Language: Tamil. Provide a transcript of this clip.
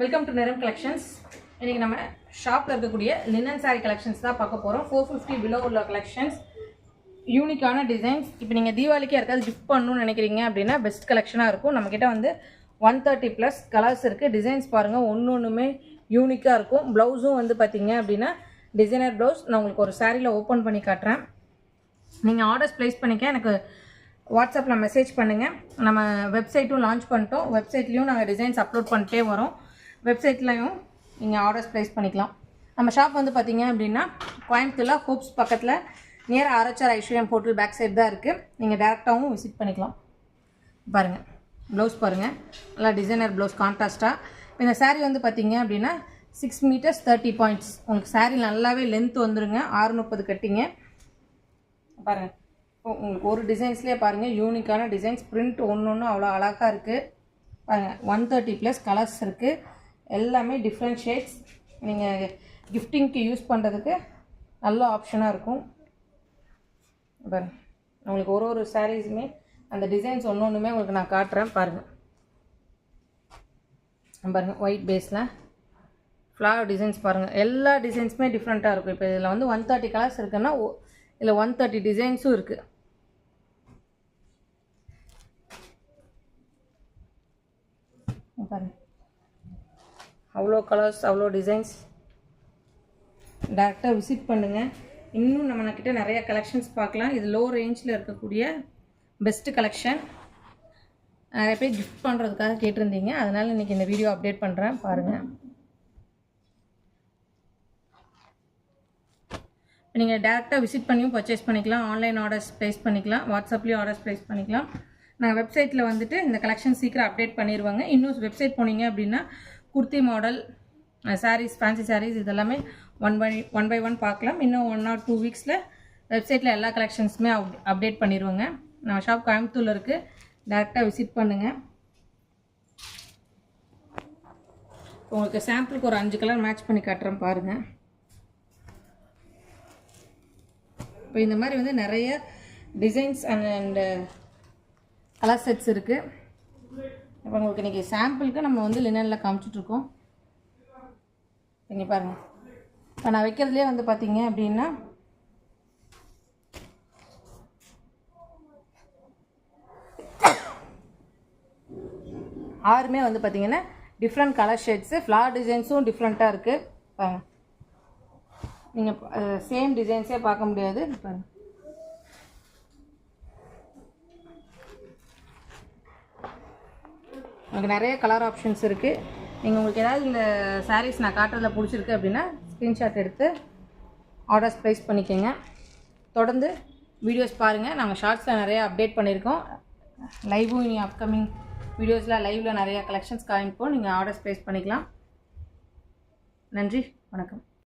வெல்கம் டு நிறம் கலெக்ஷன்ஸ். இன்றைக்கி நம்ம ஷாப்பில் இருக்கக்கூடிய லினன் சாரீ கலெக்ஷன்ஸ் தான் பார்க்க போகிறோம். 450 பிலோ உள்ள கலெக்ஷன்ஸ், யூனிக்கான டிசைன்ஸ். இப்போ நீங்கள் தீபாவளிக்கு யாருக்காவது கிஃப்ட் பண்ணணும்னு நினைக்கிறீங்க அப்படின்னா பெஸ்ட் கலெக்ஷனாக இருக்கும். நம்மக்கிட்ட வந்து 130+ கலர்ஸ் இருக்குது. டிசைன்ஸ் பாருங்கள், ஒன்றுமே யூனிக்காக இருக்கும். ப்ளவுஸும் வந்து பார்த்தீங்க அப்படின்னா டிசைனர் ப்ளவுஸ். நான் உங்களுக்கு ஒரு சாரியில் ஓப்பன் பண்ணி காட்டுறேன். நீங்கள் ஆர்டர்ஸ் ப்ளேஸ் பண்ணிக்க எனக்கு வாட்ஸ்அப்பில் மெசேஜ் பண்ணுங்கள். நம்ம வெப்சைட்டும் லான்ச் பண்ணிட்டோம். வெப்சைட்லேயும் நாங்கள் டிசைன்ஸ் அப்லோட் பண்ணிட்டே வரோம். வெப்சைட்லையும் நீங்கள் ஆர்டர்ஸ் ப்ளேஸ் பண்ணிக்கலாம். நம்ம ஷாப் வந்து பார்த்தீங்க அப்படின்னா கோயம்புத்தூரில் ஹோப்ஸ் பக்கத்தில் நியர் ஆர்எச்ஆர் ஐஸ்வர்யம் ஹோட்டல் பேக் சைடு தான் இருக்குது. நீங்கள் டேரெக்டாகவும் விசிட் பண்ணிக்கலாம். பாருங்கள், ப்ளவுஸ் பாருங்கள், நல்லா டிசைனர் ப்ளவுஸ் கான்ட்ராஸ்ட்டாக. இந்த சாரீ வந்து பார்த்தீங்க அப்படின்னா 6 மீட்டர்ஸ் 30 பாயிண்ட்ஸ். உங்களுக்கு சாரீ நல்லாவே லென்த் வந்துடுங்க. 630 கட்டிங்க. பாருங்கள், உங்களுக்கு ஒரு டிசைன்ஸ்லேயே பாருங்கள் யூனிக்கான டிசைன்ஸ். பிரிண்ட் ஒன்று அவ்வளோ அழகாக இருக்குது. பாருங்கள், 130+ கலர்ஸ் இருக்குது. எல்லாமே டிஃப்ரெண்ட் ஷேட்ஸ். நீங்கள் கிஃப்டிங்க்கு யூஸ் பண்ணுறதுக்கு நல்ல ஆப்ஷனாக இருக்கும். பாருங்கள், உங்களுக்கு ஒரு சாரீஸுமே அந்த டிசைன்ஸ் ஒன்றுமே உங்களுக்கு நான் காட்டுறேன். பாருங்கள் பாருங்கள், ஒயிட் பேஸில் ஃப்ளவர் டிசைன்ஸ் பாருங்கள். எல்லா டிசைன்ஸுமே டிஃப்ரெண்ட்டாக இருக்கும். இப்போ இதில் வந்து 130 கலர்ஸ் இருக்குன்னா இதில் 130 டிசைன்ஸும் இருக்குது. பாருங்கள், அவ்வளோ கலர்ஸ், அவ்வளோ டிசைன்ஸ். டேரெக்டாக விசிட் பண்ணுங்கள். இன்னும் நம்மக்கிட்ட நிறைய கலெக்ஷன்ஸ் பார்க்கலாம். இது லோ ரேஞ்சில் இருக்கக்கூடிய பெஸ்ட்டு கலெக்ஷன். நிறைய பேர் கிஃப்ட் பண்ணுறதுக்காக கேட்டிருந்தீங்க, அதனால் இன்றைக்கி இந்த வீடியோ அப்டேட் பண்ணுறேன். பாருங்கள், நீங்கள் டேரெக்டாக விசிட் பண்ணியும் பர்ச்சேஸ் பண்ணிக்கலாம். ஆன்லைன் ஆர்டர்ஸ் ப்ளேஸ் பண்ணிக்கலாம். வாட்ஸ்அப்லேயும் ஆர்டர்ஸ் ப்ளேஸ் பண்ணிக்கலாம். நாங்கள் வெப்சைட்டில் வந்துட்டு இந்த கலெக்ஷன் சீக்கிரம் அப்டேட் பண்ணிடுவாங்க. இன்னும் வெப்சைட் போனீங்க அப்படின்னா குர்த்தி மாடல் சாரீஸ், ஃபேன்சி சாரீஸ் இதெல்லாமே ஒன் பை ஒன் பார்க்கலாம். இன்னும் 1 or 2 வீக்ஸில் வெப்சைட்டில் எல்லா கலெக்ஷன்ஸுமே அப்டேட் பண்ணிடுவாங்க. நம்ம ஷாப் கோயம்புத்தூரில் இருக்குது. டேரெக்டாக விசிட் பண்ணுங்கள். உங்களுக்கு சாம்பிளுக்கு ஒரு 5 கலர் மேட்ச் பண்ணி காட்டுறேன். பாருங்கள், இப்போ இந்த மாதிரி வந்து நிறைய டிசைன்ஸ் அண்ட் கலர் செட்ஸ் இருக்குது. இப்போ உங்களுக்கு இன்றைக்கி சாம்பிளுக்கு நம்ம வந்து லினனில் காமிச்சிட்ருக்கோம். இங்கே பாருங்கள், இப்போ நான் வைக்கிறதுலே வந்து பார்த்தீங்க அப்படின்னா ஆறுமே வந்து பார்த்தீங்கன்னா டிஃப்ரெண்ட் கலர் ஷேட்ஸு. ஃப்ளவர் டிசைன்ஸும் டிஃப்ரெண்ட்டாக இருக்குது. பாருங்கள், நீங்கள் சேம் டிசைன்ஸே பார்க்க முடியாது. பாருங்கள், உங்களுக்கு நிறைய கலர் ஆப்ஷன்ஸ் இருக்குது. நீங்கள் உங்களுக்கு ஏதாவது இந்த சாரீஸ் நான் காட்டுறதுல பிடிச்சிருக்கு அப்படின்னா ஸ்க்ரீன்ஷாட் எடுத்து ஆர்டர்ஸ் ப்ளேஸ் பண்ணிக்கோங்க. தொடர்ந்து வீடியோஸ் பாருங்கள். நாங்கள் ஷார்ட்ஸில் நிறையா அப்டேட் பண்ணியிருக்கோம். லைவும் இனி அப்கமிங் வீடியோஸில் லைவில் நிறையா கலெக்ஷன்ஸ் காமிப்போம். நீங்கள் ஆர்டர்ஸ் ப்ளேஸ் பண்ணிக்கலாம். நன்றி, வணக்கம்.